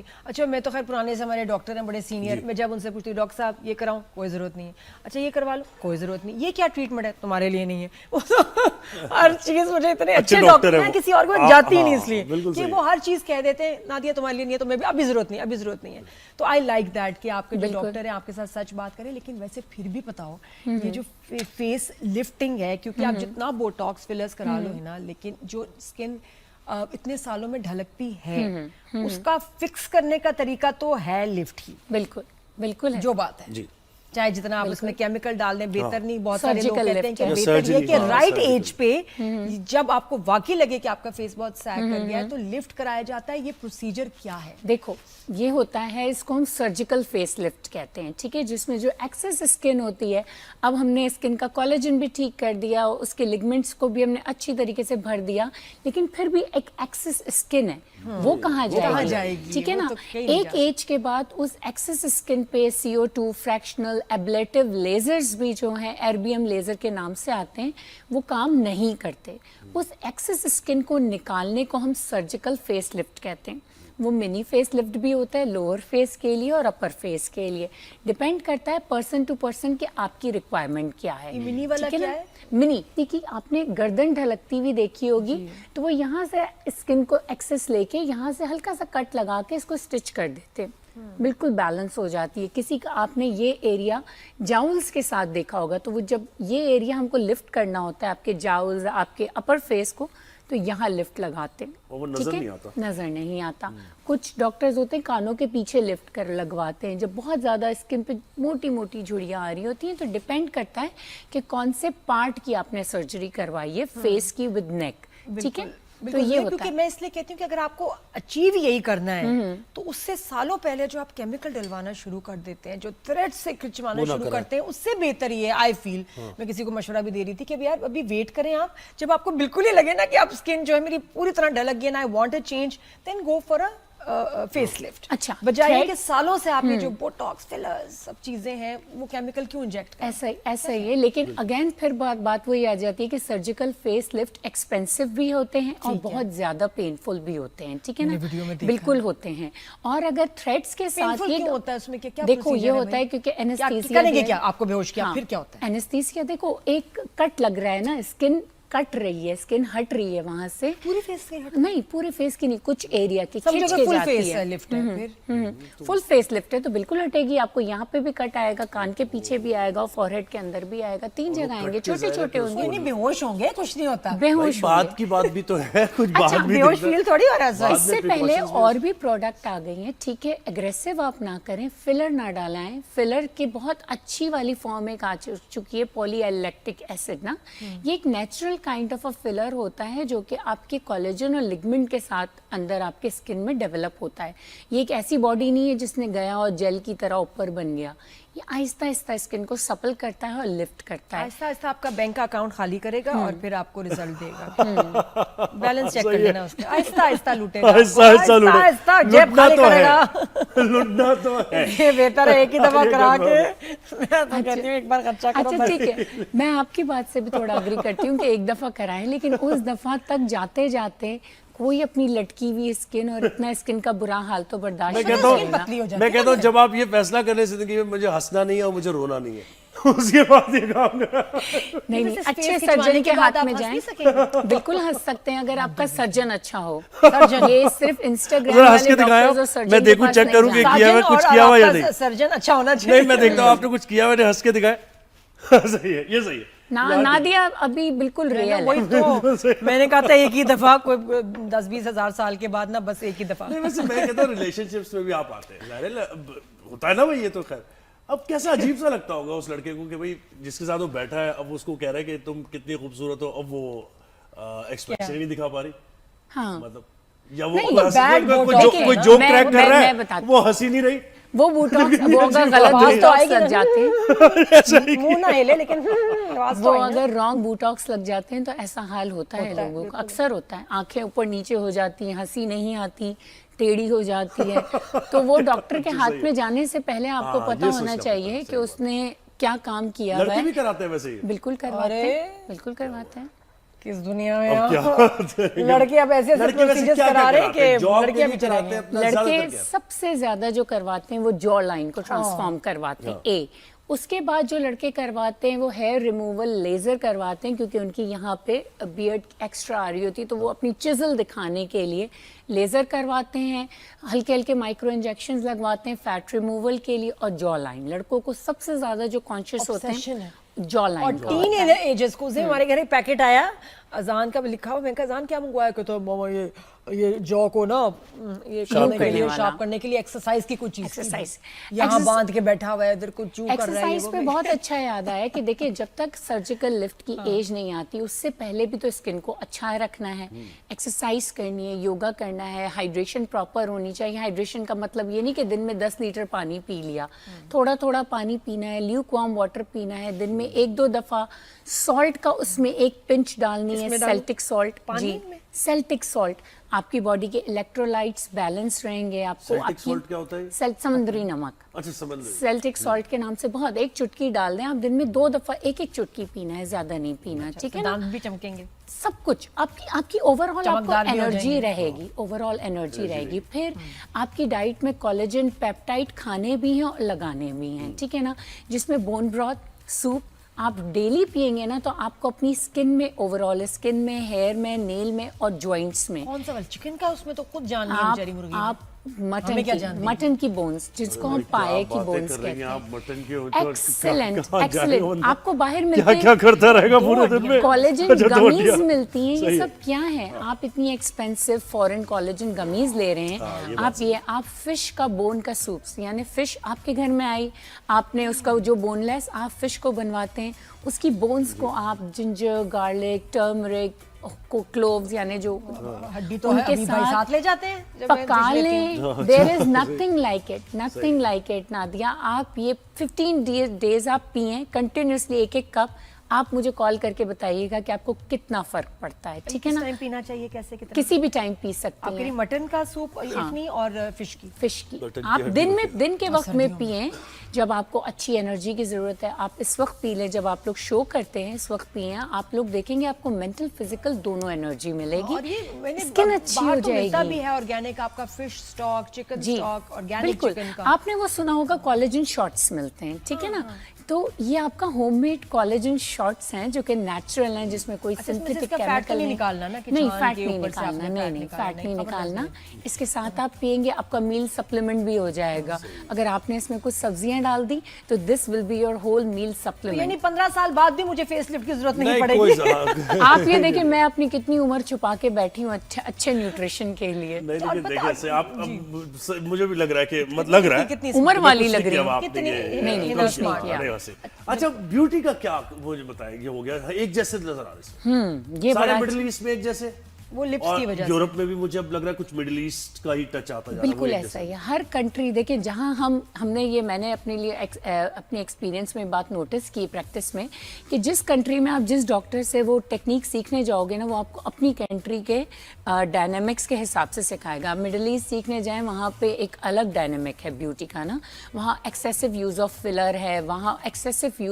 सही। अच्छा, मैं तो खैर पुराने ज़माने डॉक्टर हैं, बड़े सीनियर, मैं जब उनसे पूछती हूँ डॉक्टर साहब ये कराऊँ, कोई ज़रूरत नहीं है। अच्छा ये करवा लो, कोई ज़रूरत नहीं। ये क्या ट्रीटमेंट है, तुम्हारे लिए नहीं है। वो तो हर चीज़ मुझे इतने अच्छे डॉक्टर हैं, किसी और को जाती ही नहीं इसलिए कि वो हर चीज़ कह देते हैं, नादिया तुम्हारे लिए नहीं है, तो मैं भी अभी ज़रूरत नहीं, अभी ज़रूरत नहीं है। तो आई लाइक दैट कि आपके जो डॉक्टर है आपके साथ सच बात करें। लेकिन वैसे फिर भी बताओ, ये जो फेस लिफ्टिंग है, क्योंकि आप जितना बोटॉक्स फिलर्स करा लो है ना, लेकिन जो स्किन इतने सालों में ढलकती है उसका फिक्स करने का तरीका तो है लिफ्ट ही। बिल्कुल बिल्कुल है जो बात है, चाहे जितना आप उसमें केमिकल डाल दें बेहतर नहीं। बहुत सारे लोग कहते हैं कि है। बेहतर ये कि राइट एज पे जब आपको वाकई लगे कि आपका फेस बहुत सैग कर गया है तो लिफ्ट कराया जाता है। ये प्रोसीजर क्या है? देखो, ये होता है, इसको हम सर्जिकल फेस लिफ्ट कहते हैं, ठीक है, जिसमें जो एक्सेस स्किन होती है, अब हमने स्किन का कोलेजन भी ठीक कर दिया, उसके लिगमेंट्स को भी हमने अच्छी तरीके से भर दिया, लेकिन फिर भी एक एक्सेस स्किन है, वो कहाँ जाएगी? ठीक है ना। एक एज के बाद उस एक्सेस स्किन पे CO2 फ्रैक्शनल एब्लेटिव लेजर्स भी जो हैं, एरबीएम लेजर के नाम से आते हैं, वो काम नहीं करते। उस एक्सेस स्किन को निकालने को हम सर्जिकल फेस लिफ्ट कहते हैं। वो मिनी फेस लिफ्ट भी होता है लोअर फेस के लिए और अपर फेस के लिए, डिपेंड करता है पर्सन टू पर्सन कि आपकी रिक्वायरमेंट क्या है। मिनी वाला क्या है? मिनी, देखिए आपने गर्दन ढलकती हुई देखी होगी, तो वो यहाँ से स्किन को एक्सेस लेके यहाँ से हल्का सा कट लगा के इसको स्टिच कर देते हैं, बिल्कुल बैलेंस हो जाती है। किसी का आपने ये एरिया जाउल्स के साथ देखा होगा, तो वो जब ये एरिया हमको लिफ्ट करना होता है आपके जाउल्स, आपके अपर फेस को, तो यहाँ लिफ्ट लगाते हैं, वो नजर नहीं आता। नजर नहीं आता। कुछ डॉक्टर्स होते हैं कानों के पीछे लिफ्ट कर लगवाते हैं, जब बहुत ज्यादा स्किन पे मोटी मोटी झुर्रियाँ आ रही होती हैं। तो डिपेंड करता है कि कौन से पार्ट की आपने सर्जरी करवाई है, फेस की विद नेक, ठीक है। तो ये होता क्योंकि है। मैं इसलिए कहती हूँ कि अगर आपको अचीव यही करना है तो उससे सालों पहले जो आप केमिकल डलवाना शुरू कर देते हैं, जो थ्रेड से खिंचवाना शुरू करते हैं, उससे बेहतर ये आई फील। मैं किसी को मशवरा भी दे रही थी कि यार अभी वेट करें आप, जब आपको बिल्कुल ही लगे ना कि आप स्किन जो है मेरी पूरी तरह ढलक गई ना, I want a change, then go for a face lift. अच्छा, बजाय कि सालों से आपने जो बोटॉक्स फिलर्स सब चीजें हैं वो केमिकल क्यों इंजेक्ट करें? ऐसा ही है। लेकिन अगेन फिर बात वही आ जाती है कि सर्जिकल फेस लिफ्ट एक्सपेंसिव भी होते हैं और बहुत ज्यादा पेनफुल भी होते हैं, ठीक है ना, बिल्कुल होते हैं। और अगर थ्रेड्स के साथ ये होता है उसमें क्या देखो, ये होता है क्योंकि एनेस्थीसिया करेंगे क्या, आपको बेहोश किया, फिर क्या होता है? एनेस्थीसिया, देखो एक कट लग रहा है ना, स्किन कट रही है, स्किन हट रही है वहां से, पूरी फेस की हट नहीं, पूरे फेस की नहीं, कुछ एरिया की खिंच के फुल जाती फेस है। लिफ्ट है फिर फुल फेस लिफ्ट है तो बिल्कुल हटेगी। आपको यहाँ पे भी कट आएगा, कान के पीछे भी आएगा और फॉरहेड के अंदर भी आएगा, 3 जगह आएंगे, छोटे छोटे होंगे। नहीं बेहोश होंगे, कुछ नहीं होता, बेहोश बात की बात भी तो है, कुछ बात भी बेहोश फील थोड़ी हो रहा है। इससे पहले और भी प्रोडक्ट आ गई हैं, ठीक है, एग्रेसिव आप ना करें, फिलर ना डालें। फिलर की बहुत अच्छी वाली फॉर्म एक आ चुकी है, पॉलीएलेक्टिक एसिड ना, ये एक natural kind of a filler होता है जो कि आपके कोलेजन और लिगमेंट के साथ अंदर आपके स्किन में डेवलप होता है। ये एक ऐसी बॉडी नहीं है जिसने गया और जेल की तरह ऊपर बन गया, ये आहिस्ता आहिस्ता स्किन को सपल करता है और लिफ्ट करता है। आहिस्ता आहिस्ता आपका बैंक का अकाउंट खाली करेगा और फिर आपको रिजल्ट देगा। बैलेंस चेक कर लेना उसका, आहिस्ता आहिस्ता लूटेगा, आहिस्ता जेब खाली करेगा। लुटना तो है। ये बेहतर है एक ही दफा करा के, मैं तो कहती हूँ एक बार खर्चा करो। अच्छा ठीक है, मैं आपकी बात से भी थोड़ा अग्री करती हूँ कि एक दफा कराएं, लेकिन उस दफा तक जाते जाते कोई अपनी लटकी हुई स्किन और इतना स्किन का बुरा हाल तो बर्दाश्त मैं कहता हूँ जब आप ये फैसला करने जिंदगी में मुझे हंसना नहीं है और मुझे रोना नहीं है, उसके बाद ये काम नहीं, अच्छे सर्जन के हाथ में जाएं, बिल्कुल हंस सकते हैं अगर आपका सर्जन अच्छा हो। ये सिर्फ इंस्टाग्राम वाले डॉक्टर्स और सर्जन मैं देखूं, चेक करूं कि किया हुआ कुछ किया हुआ या नहीं। सर्जन अच्छा होना चाहिए। नहीं, मैं देखता हूं आपने कुछ किया हुआ, हंस के दिखाया। सही है, ये सही है। नादिया अभी बिल्कुल रियल है। वही तो मैंने कहा था एक ही दफा, कोई 10-20 हजार साल के बाद ना, बस एक ही दफा। नहीं, वैसे मैं कहता हूँ रिलेशनशिप्स में भी आप आते हैं, होता है ना भाई, ये तो खैर अब कैसा अजीब सा लगता होगा उस लड़के को कि भाई जिसके साथ वो बैठा है, अब उसको कह रहा है कि तुम कितनी खूबसूरत हो, अब वो एक्सप्रेशन नहीं दिखा पा रही। हाँ, मतलब या वो कोई जोक क्रैक कर रहा है, वो हंसी नहीं रही, वो बोटॉक्स, वो अगर गलत बोटॉक्स लग जाते हैं, मुंह ना हिले, लेकिन वो अगर रॉन्ग बोटॉक्स लग जाते हैं तो ऐसा हाल होता है लोगों का, अक्सर होता है। आंखें ऊपर नीचे हो जाती हैं, हंसी नहीं आती, टेढ़ी हो जाती है। तो वो डॉक्टर के हाथ में जाने से पहले आपको पता होना चाहिए कि उसने क्या काम किया हुआ है। लड़के भी कराते हैं वैसे ही? बिल्कुल करवाते हैं, बिल्कुल करवाते हैं। किस दुनिया में अब क्या लड़के अब ऐसे ऐसे लड़के वैसे प्रोसीजर्स क्या करा रहे हैं कराते हैं? कि जॉब लड़कियां भी भी कराते चलाते हैं हैं। अपना, लड़के ज्यादातर क्या? सबसे ज्यादा जो करवाते हैं वो जॉ लाइन को ट्रांसफॉर्म करवाते हैं ए। उसके बाद जो लड़के करवाते हैं वो हेयर रिमूवल लेजर करवाते हैं, क्योंकि उनकी यहाँ पे बियर्ड एक्स्ट्रा आ रही होती है, तो वो अपनी चिजल दिखाने के लिए लेजर करवाते हैं। हल्के हल्के माइक्रो इंजेक्शंस लगवाते हैं फैट रिमूवल के लिए। और जॉ लाइन, लड़कों को सबसे ज्यादा जो कॉन्शियस होते Obsession हैं है। जॉ और लाइन टीन एजेस को उसे हमारे घर एक पैकेट आया अजान का लिखा हुआ, मैंने कहा अजान क्या मंगवाया, कि तो मामा ये जॉ को ना ये करने के लिए, वाला। शार्प करने के लिए एक्सरसाइज की कुछ चीज एक्सरसाइज। यहाँ बांध के बैठा हुआ है, इधर को चू कर रहा है। एक्सरसाइज वो पे बहुत अच्छा याद आया कि देखिए जब तक सर्जिकल लिफ्ट की एज नहीं आती उससे पहले भी तो स्किन को अच्छा रखना है, एक्सरसाइज करनी है, योगा करना है, हाइड्रेशन प्रॉपर होनी चाहिए। हाइड्रेशन का मतलब ये नहीं कि दिन में 10 लीटर पानी पी लिया, थोड़ा थोड़ा पानी पीना है, ल्यूकवार्म वाटर पीना है, दिन में 1-2 दफा सॉल्ट का उसमें एक पिंच डालनी है, इसमें डालूं? Celtic salt. पानी जी, में? सेल्टिक सॉल्ट, आपकी बॉडी के इलेक्ट्रोलाइट्स बैलेंस रहेंगे। आपको Celtic salt क्या होता है? समुद्री नमक, अच्छा समझ गए। सेल्टिक सॉल्ट के नाम से बहुत, एक चुटकी डाल दें आप, दिन में 2 दफा एक चुटकी पीना है, ज्यादा नहीं पीना, ठीक है ना। दांत भी चमकेंगे। सब कुछ आपकी ओवरऑल आपको चमकदार भी हो एनर्जी जाएंगे। रहेगी, ओवरऑल एनर्जी रहेगी। फिर आपकी डाइट में कोलेजन पेप्टाइड खाने भी हैं और लगाने भी हैं, ठीक है ना, जिसमें बोन ब्रॉथ, सूप आप डेली पिएंगे ना तो आपको अपनी स्किन में, ओवरऑल स्किन में, हेयर में, नेल में और जॉइंट्स में कौन सा वाला चिकन का, उसमें तो खुद जान नहीं है आप बेचारी मुर्गी। आप मटन हमें क्या की, जानते हैं? मटन की बोन्स, जिसको हम पाए की बोन्स कहते हैं। आप मटन के ऊपर एक्सेलेंट कहाँ जा रहे हो? एक्सेलेंट, आपको बाहर मिलते क्या हैं, क्या करता रहेगा पूरे दिन में? कोलेजन अच्छा, दो गमीज हड्डियाँ। मिलती हैं। सही ये है। सब क्या है? आप इतनी एक्सपेंसिव फॉरेन कोलेजन गमीज ले रहे हैं, आप फिश का बोन का सूप्स, यानी फिश आपके घर में आई, आपने उसका जो बोनलेस, आप फिश को बनवाते हैं, उसकी बोन्स को आप जिंजर, गार्लिक, टर्मरिक, क्लोव्स यानी जो हड्डी तो है, उनके अभी भाई साथ ले जाते हैं जब मैं पका डिश लेती हूँ। लें। There is nothing like it, nothing like it Nadia. आप ये 15 डेज आप पिए कंटिन्यूसली 1-1 कप, आप मुझे कॉल करके बताइएगा कि आपको कितना फर्क पड़ता है, ठीक है किस ना। टाइम पीना चाहिए, कैसे कितना? किसी भी टाइम पी सकते आपके लिए हैं। मटन का सूप इतनी और फिश की। फिश की मटन की आप हड्डी दिन के वक्त में पिए जब आपको अच्छी एनर्जी की जरूरत है। आप इस वक्त पी लें जब आप लोग शो करते हैं, इस वक्त पिए, आप लोग देखेंगे आपको मेंटल फिजिकल दोनों एनर्जी मिलेगी, और ये मैंने स्किन अच्छी हो बाहर तो मिलता भी जाएगी। है ऑर्गेनिक, आपका फिश स्टॉक, चिकन जी स्टॉक, ऑर्गेनिक बिल्कुल। चिकन का। आपने वो सुना होगा कोलेजन शॉट्स मिलते हैं, ठीक है ना, तो ये आपका होममेड कोलेजन शॉट्स हैं जो कि नेचुरल हैं, जिसमें कोई अच्छा, इसमें से सिंथेटिक इसका फैट केमिकल तो नहीं निकालना ना कि नहीं, छान फैट के नहीं ऊपर से निकालना, आपने नहीं फैट फैट नहीं निकालना, निकालना। खबर इसके साथ आप पिएंगे, आपका मील सप्लीमेंट भी हो जाएगा। अगर आपने इसमें कुछ सब्जियां डाल दी तो this will be your whole meal तो यानी सप्लीमेंट। 15 साल बाद भी मुझे फेस लिफ्ट की जरूरत नहीं नहीं, पड़ेगी। कोई सवाल- आप ये देखिए मैं अपनी कितनी उम्र छुपा के बैठी हूँ अच्छे न्यूट्रिशन के लिए। नहीं लेकिन बता- देखिए ऐसे आप अब मुझे भी लग रहा है कि मत लग रहा है कितनी उम्र वाली लग रही अब है। आपने कितनी- ये- नहीं, नहीं, तो कुछ नहीं smart किया। बने वैसे। अच्छा ब्यूटी का क्या मुझे बताएंगे, हो गया एक जैसे नजर आ रहे हैं ये सारे बड़ा मिडिल ईस्ट में एक जैसे, वो लिप्स और की वजह से। यूरोप में भी मुझे अब लग रहा है कुछ मिडिल ईस्ट का ही टच आता जा रहा है। बिल्कुल वो एक ऐसा जैसे। ही है। हर कंट्री देखिए जहाँ हमने ये, मैंने अपने लिए अपने एक्सपीरियंस में बात नोटिस की प्रैक्टिस में, कि जिस कंट्री में आप जिस डॉक्टर से वो टेक्निक सीखने जाओगे ना, वो आपको अपनी कंट्री के डायनामिक्स के हिसाब से सिखाएगा। आप मिडिल ईस्ट सीखने जाएं, वहाँ पे एक अलग डायनामिक है ब्यूटी का ना, वहाँ एक्सेसिव यूज़ ऑफ फिलर है, वहाँ एक्सेसिव यूज़